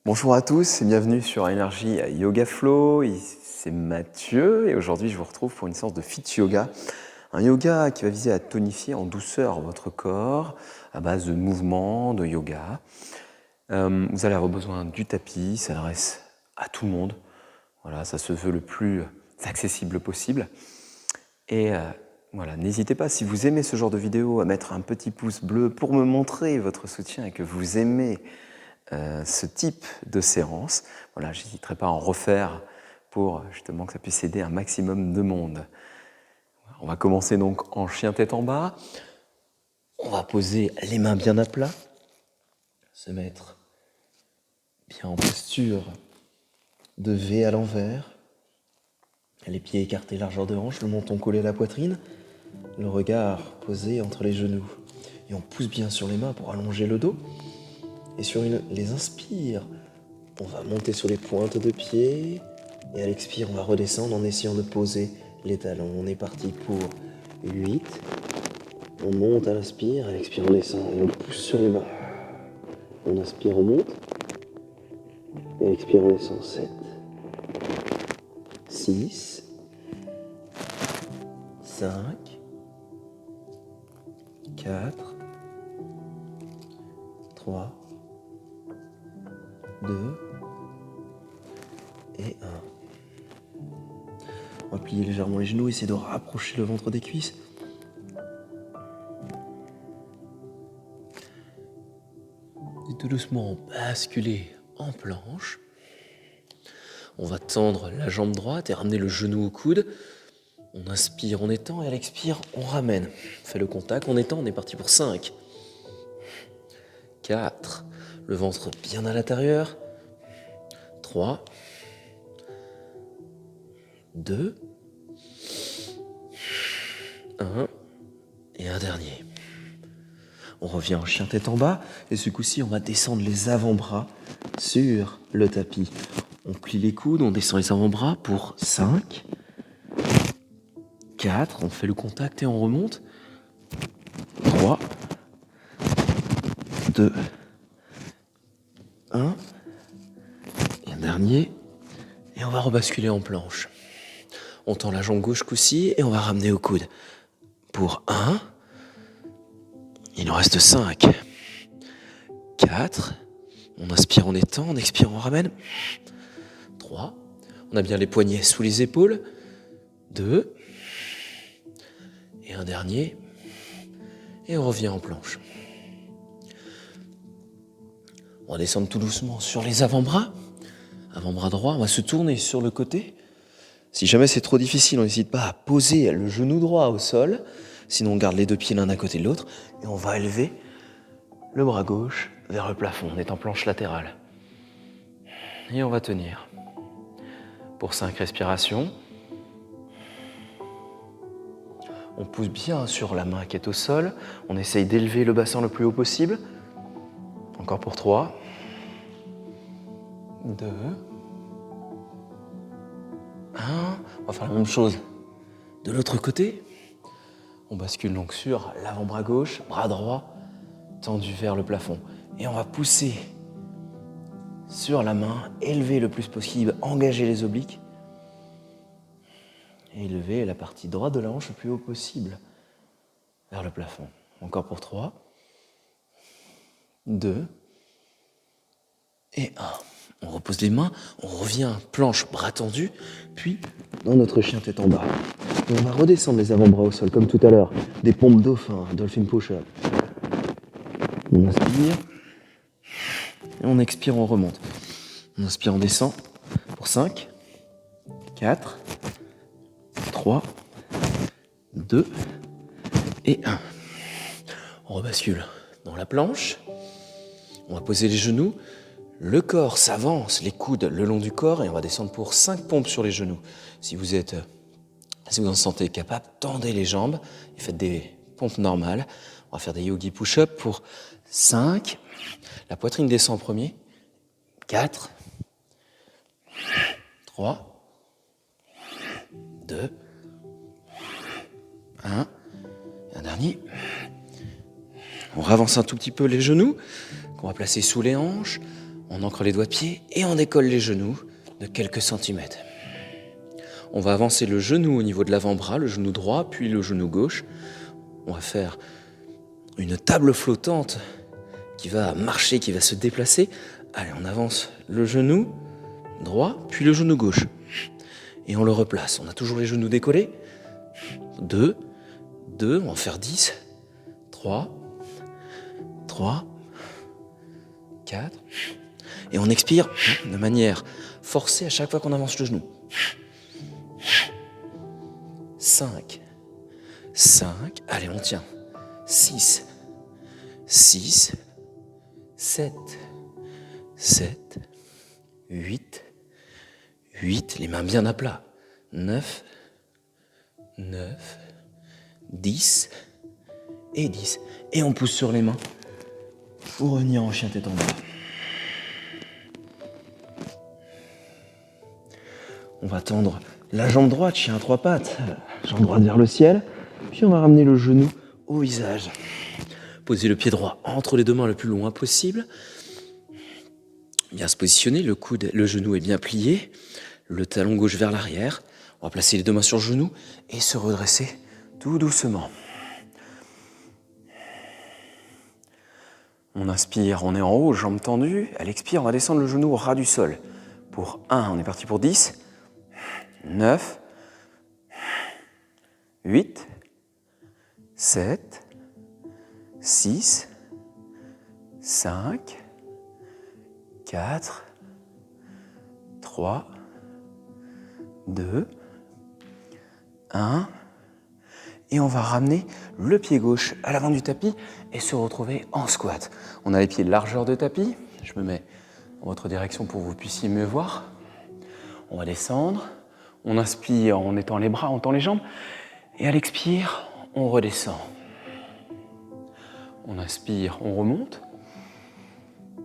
Bonjour à tous et bienvenue sur Énergie Yoga Flow. C'est Mathieu et aujourd'hui je vous retrouve pour une séance de Fit Yoga. Un yoga qui va viser à tonifier en douceur votre corps à base de mouvements, de yoga. Vous allez avoir besoin du tapis, ça s'adresse à tout le monde. Voilà, ça se veut le plus accessible possible. Et voilà, n'hésitez pas, si vous aimez ce genre de vidéo, à mettre un petit pouce bleu pour me montrer votre soutien et que vous aimez ce type de séance. Voilà, je n'hésiterai pas à en refaire pour justement que ça puisse aider un maximum de monde. On va commencer donc en chien tête en bas. On va poser les mains bien à plat, se mettre bien en posture de V à l'envers, les pieds écartés largeur de hanche, le menton collé à la poitrine, le regard posé entre les genoux. Et on pousse bien sur les mains pour allonger le dos. Et sur les inspires, on va monter sur les pointes de pied. Et à l'expire, on va redescendre en essayant de poser les talons. On est parti pour 8. On monte à l'inspire, à l'expire, on descend et on pousse sur les mains. On inspire, on monte. Et à l'expire, on descend. 7, 6, 5, 4, 3, 2 et 1. On va plier légèrement les genoux, essayer de rapprocher le ventre des cuisses. Et tout doucement basculer en planche. On va tendre la jambe droite et ramener le genou au coude. On inspire, on étend et à l'expire, on ramène. On fait le contact, on étend, on est parti pour 5, 4, le ventre bien à l'intérieur, 3, 2, 1 et un dernier. On revient en chien tête en bas et ce coup-ci, on va descendre les avant-bras sur le tapis. On plie les coudes, on descend les avant-bras pour 5, 4, on fait le contact et on remonte. 3, 2, 1, et un dernier. Et on va rebasculer en planche. On tend la jambe gauche coup-ci et on va ramener au coude. Pour 1, il en reste 5, 4, on inspire, on étend, on expire, on ramène. 3, on a bien les poignets sous les épaules. 2, et un dernier. Et on revient en planche. On va descendre tout doucement sur les avant-bras. Avant-bras droit, on va se tourner sur le côté. Si jamais c'est trop difficile, on n'hésite pas à poser le genou droit au sol. Sinon, on garde les deux pieds l'un à côté de l'autre. Et on va élever le bras gauche vers le plafond. On est en planche latérale. Et on va tenir. Pour 5 respirations. On pousse bien sur la main qui est au sol. On essaye d'élever le bassin le plus haut possible. Encore pour 3. 2. 1. On va faire la même chose de l'autre côté. On bascule donc sur l'avant-bras gauche, bras droit tendu vers le plafond. Et on va pousser sur la main, élever le plus possible, engager les obliques. Et élever la partie droite de la hanche le plus haut possible vers le plafond. Encore pour 3. 2. Et 1. On repose les mains, on revient planche, bras tendus, puis dans notre chien tête en bas. Et on va redescendre les avant-bras au sol, comme tout à l'heure. Des pompes dauphin, dolphin push-up. On inspire. Et on expire, on remonte. On inspire, on descend. Pour 5, 4, 3, 2 et 1. On rebascule dans la planche. On va poser les genoux. Le corps s'avance, les coudes le long du corps et on va descendre pour 5 pompes sur les genoux. Si vous en sentez capable, tendez les jambes et faites des pompes normales. On va faire des yogi push-up pour 5. La poitrine descend en premier. 4, 3, 2, 1. Et un dernier. On ravance un tout petit peu les genoux qu'on va placer sous les hanches. On ancre les doigts de pied et on décolle les genoux de quelques centimètres. On va avancer le genou au niveau de l'avant-bras, le genou droit, puis le genou gauche. On va faire une table flottante qui va marcher, qui va se déplacer. Allez, on avance le genou droit, puis le genou gauche. Et on le replace. On a toujours les genoux décollés. 2, on va en faire 10. 3, 4. Et on expire de manière forcée à chaque fois qu'on avance le genou. 5. Allez, on tient. 6, 7, 8, les mains bien à plat. 9, 10 et 10. Et on pousse sur les mains pour revenir en chien tête en bas. On va tendre la jambe droite, chien à 3 pattes, jambe droite vers le ciel, puis on va ramener le genou au visage. Poser le pied droit entre les deux mains le plus loin possible. Bien se positionner, le genou est bien plié, le talon gauche vers l'arrière. On va placer les deux mains sur le genou et se redresser tout doucement. On inspire, on est en haut, jambes tendues. Elle expire, on va descendre le genou au ras du sol. Pour 1, on est parti pour 10, 9, 8, 7, 6, 5, 4, 3, 2, 1. Et on va ramener le pied gauche à l'avant du tapis et se retrouver en squat. On a les pieds largeur de tapis. Je me mets en votre direction pour que vous puissiez mieux voir. On va descendre. On inspire, on étend les bras, on tend les jambes. Et à l'expire, on redescend. On inspire, on remonte.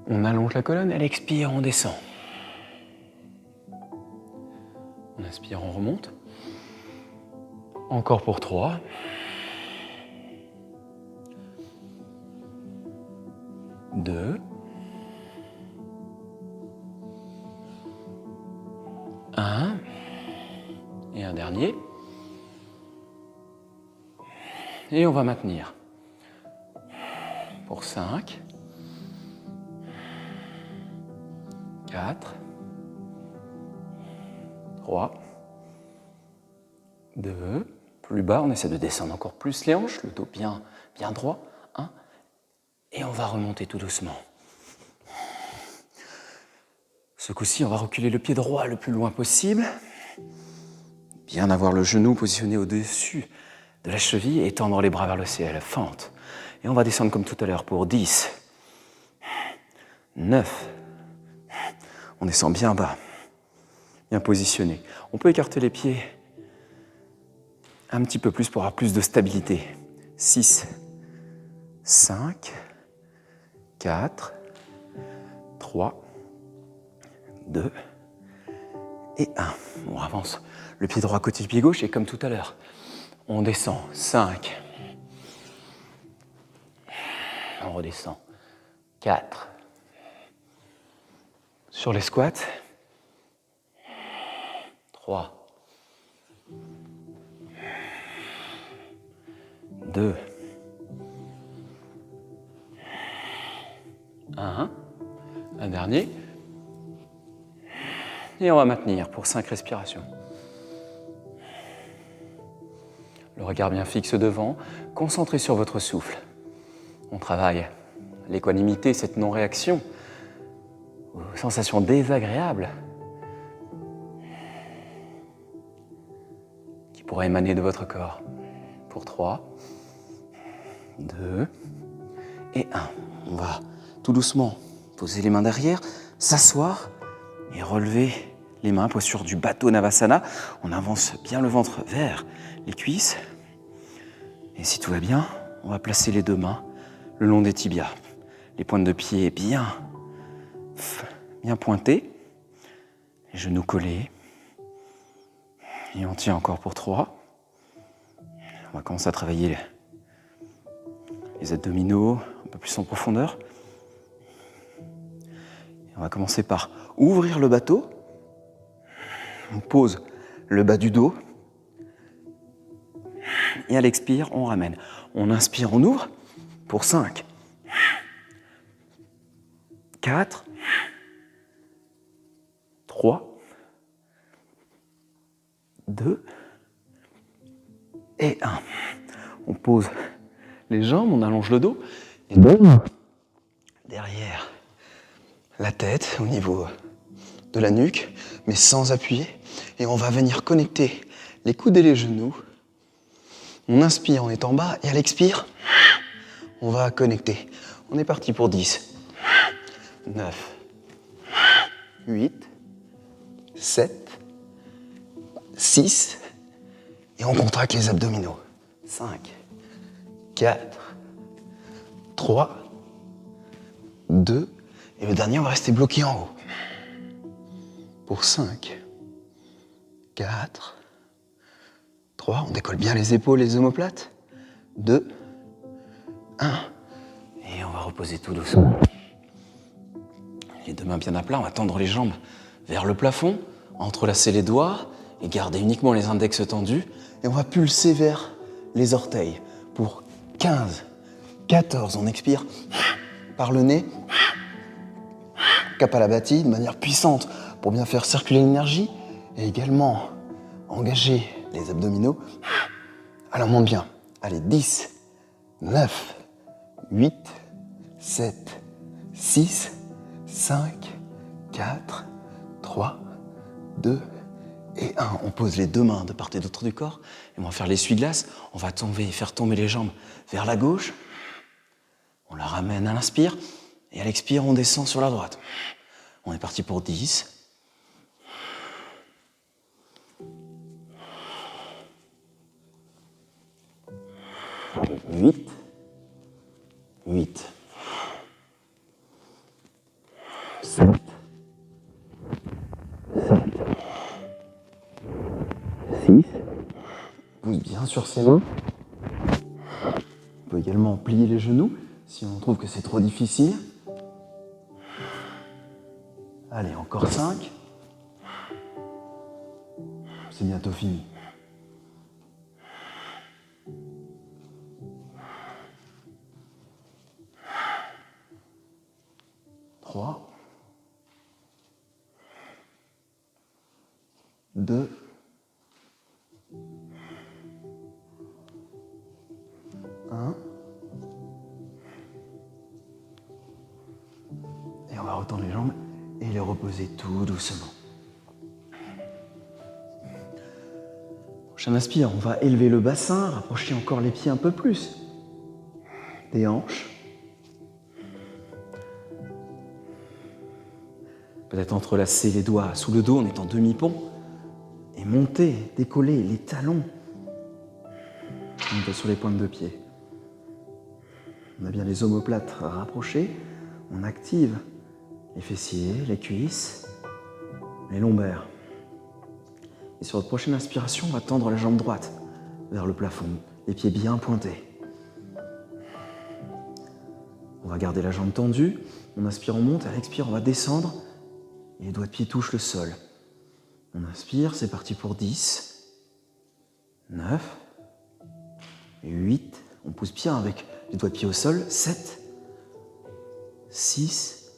On allonge la colonne. À l'expire, on descend. On inspire, on remonte. Encore pour 3. 2. 1. Et un dernier. Et on va maintenir. Pour 5. 4. 3. 2. Plus bas, on essaie de descendre encore plus les hanches, le dos bien droit. 1. Et on va remonter tout doucement. Ce coup-ci, on va reculer le pied droit le plus loin possible. Bien avoir le genou positionné au-dessus de la cheville et tendre les bras vers le ciel. Fente. Et on va descendre comme tout à l'heure pour 10, 9. On descend bien bas, bien positionné. On peut écarter les pieds un petit peu plus pour avoir plus de stabilité. 6, 5, 4, 3, 2 et 1. On avance le pied droit à côté du pied gauche et comme tout à l'heure, on descend. 5. On redescend. 4. Sur les squats. 3. 2. 1. Un dernier. Et on va maintenir pour 5 respirations. Le regard bien fixe devant, concentré sur votre souffle. On travaille l'équanimité, cette non-réaction aux sensations désagréables qui pourraient émaner de votre corps. Pour 3, 2 et 1. On va tout doucement poser les mains derrière, s'asseoir et relever les mains, posture du Baddha Navasana. On avance bien le ventre vers les cuisses. Et si tout va bien, on va placer les deux mains le long des tibias. Les pointes de pied bien pointées. Les genoux collés. Et on tient encore pour 3. On va commencer à travailler les abdominaux un peu plus en profondeur. Et On va commencer par ouvrir le bateau. On pose le bas du dos. Et à l'expire, on ramène. On inspire, on ouvre pour 5, 4, 3, 2 et 1. On pose les jambes, on allonge le dos. Les deux mains derrière la tête, au niveau de la nuque, mais sans appuyer. Et on va venir connecter les coudes et les genoux. On inspire, on est en bas, et à l'expire, on va connecter. On est parti pour 10, 9, 8, 7, 6, et on contracte les abdominaux. 5, 4, 3, 2, et le dernier, on va rester bloqué en haut. Pour 5, 4, 3, on décolle bien les épaules, les omoplates. 2, 1, et on va reposer tout doucement. Les deux mains bien à plat, on va tendre les jambes vers le plafond, entrelacer les doigts et garder uniquement les index tendus. Et on va pulser vers les orteils pour 15, 14. On expire par le nez, Kapalabhati, de manière puissante pour bien faire circuler l'énergie et également engager les abdominaux. Alors on monte bien. Allez, 10, 9, 8, 7, 6, 5, 4, 3, 2 et 1. On pose les deux mains de part et d'autre du corps et on va faire l'essuie-glace. On va faire tomber les jambes vers la gauche. On la ramène à l'inspire et à l'expire, on descend sur la droite. On est parti pour 10. 8, 8, 7, 7, 6, pousse bien sur ses mains. On peut également plier les genoux si on trouve que c'est trop difficile. Allez, encore 5. C'est bientôt fini. 3, 2, 1. Et on va retendre les jambes et les reposer tout doucement. Prochain inspire, on va élever le bassin, rapprocher encore les pieds un peu plus des hanches. Peut-être entrelacer les doigts sous le dos, on est en demi-pont. Et monter, décoller les talons. Monter sur les pointes de pied. On a bien les omoplates rapprochés. On active les fessiers, les cuisses, les lombaires. Et sur notre prochaine inspiration, on va tendre la jambe droite vers le plafond, les pieds bien pointés. On va garder la jambe tendue. On inspire, on monte. À l'expire, on va descendre. Et les doigts de pied touchent le sol. On inspire, c'est parti pour 10, 9, 8. On pousse bien avec les doigts de pied au sol. 7, 6,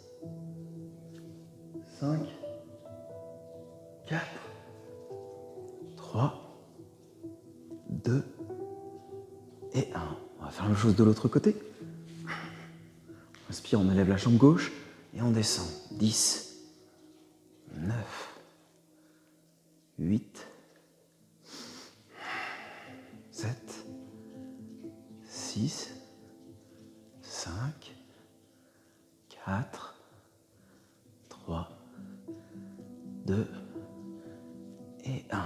5, 4, 3, 2 et 1. On va faire la même chose de l'autre côté. On inspire, on élève la jambe gauche et on descend. 10, 9, 8, 7, 6, 5, 4, 3, 2 et 1.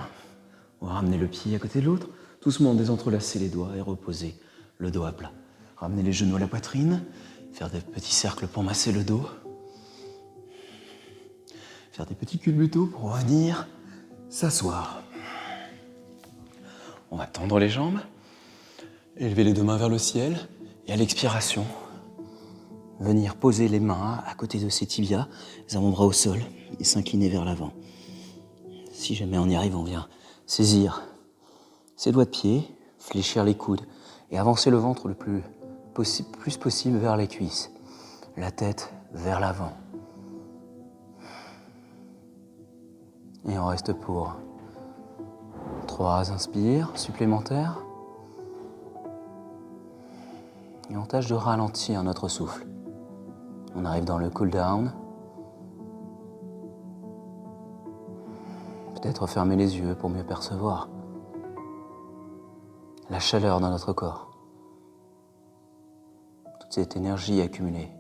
On va ramener le pied à côté de l'autre, doucement désentrelacer les doigts et reposer le dos à plat. Ramener les genoux à la poitrine, faire des petits cercles pour masser le dos. Faire des petits culbutos pour revenir s'asseoir. On va tendre les jambes, élever les deux mains vers le ciel et à l'expiration, venir poser les mains à côté de ses tibias, les avant-bras au sol et s'incliner vers l'avant. Si jamais on y arrive, on vient saisir ses doigts de pied, fléchir les coudes et avancer le ventre le plus possible vers les cuisses. La tête vers l'avant. Et on reste pour 3 inspires supplémentaires. Et on tâche de ralentir notre souffle. On arrive dans le cool down. Peut-être fermer les yeux pour mieux percevoir la chaleur dans notre corps. Toute cette énergie accumulée.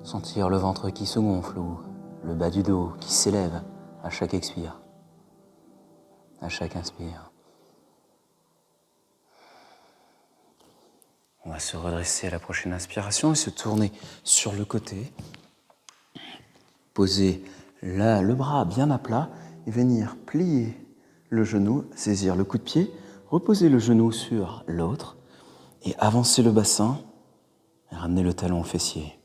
Sentir le ventre qui se gonfle ou le bas du dos qui s'élève à chaque expire, à chaque inspire. On va se redresser à la prochaine inspiration et se tourner sur le côté. Poser le bras bien à plat et venir plier le genou, saisir le coup de pied, reposer le genou sur l'autre et avancer le bassin et ramener le talon au fessier.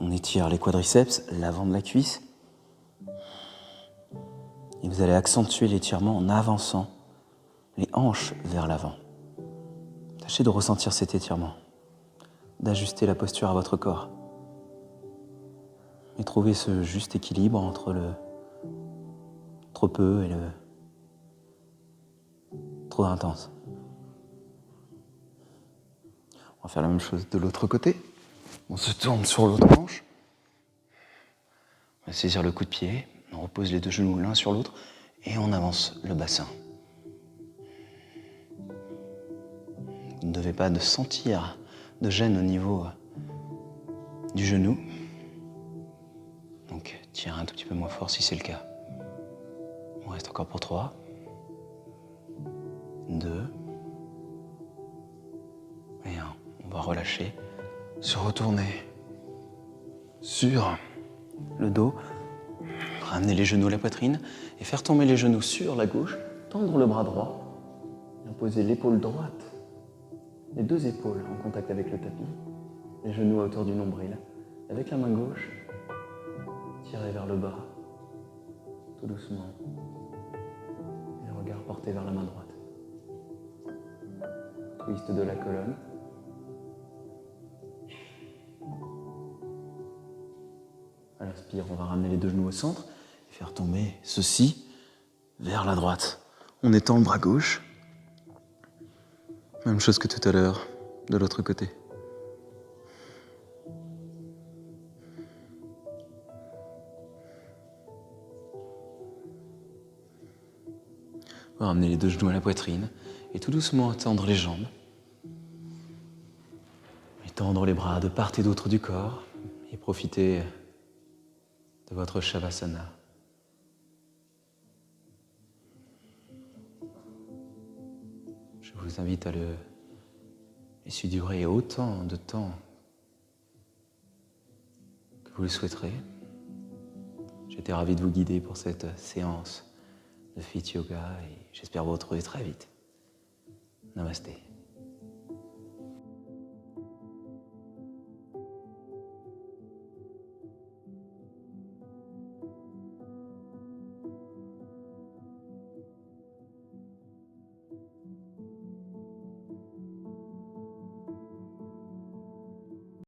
On étire les quadriceps, l'avant de la cuisse. Et vous allez accentuer l'étirement en avançant les hanches vers l'avant. Tâchez de ressentir cet étirement, d'ajuster la posture à votre corps. Et trouver ce juste équilibre entre le trop peu et le trop intense. On va faire la même chose de l'autre côté. On se tourne sur l'autre hanche. On va saisir le coup de pied. On repose les 2 genoux l'un sur l'autre et on avance le bassin. Vous ne devez pas sentir de gêne au niveau du genou. Donc tirez un tout petit peu moins fort si c'est le cas. On reste encore pour 3, 2 et 1. On va relâcher, se retourner sur le dos, ramener les genoux à la poitrine et faire tomber les genoux sur la gauche, tendre le bras droit, et poser l'épaule droite, les 2 épaules en contact avec le tapis, les genoux à hauteur du nombril. Avec la main gauche, tirez vers le bas, tout doucement, et le regard porté vers la main droite. Twist de la colonne. À l'inspire, on va ramener les 2 genoux au centre et faire tomber ceci vers la droite. On étend le bras gauche. Même chose que tout à l'heure, de l'autre côté. On va ramener les 2 genoux à la poitrine et tout doucement tendre les jambes. Et tendre les bras de part et d'autre du corps et profiter de votre Shavasana. Je vous invite à le laisser durer autant de temps que vous le souhaiterez. J'étais ravi de vous guider pour cette séance de Fit Yoga et j'espère vous retrouver très vite. Namasté.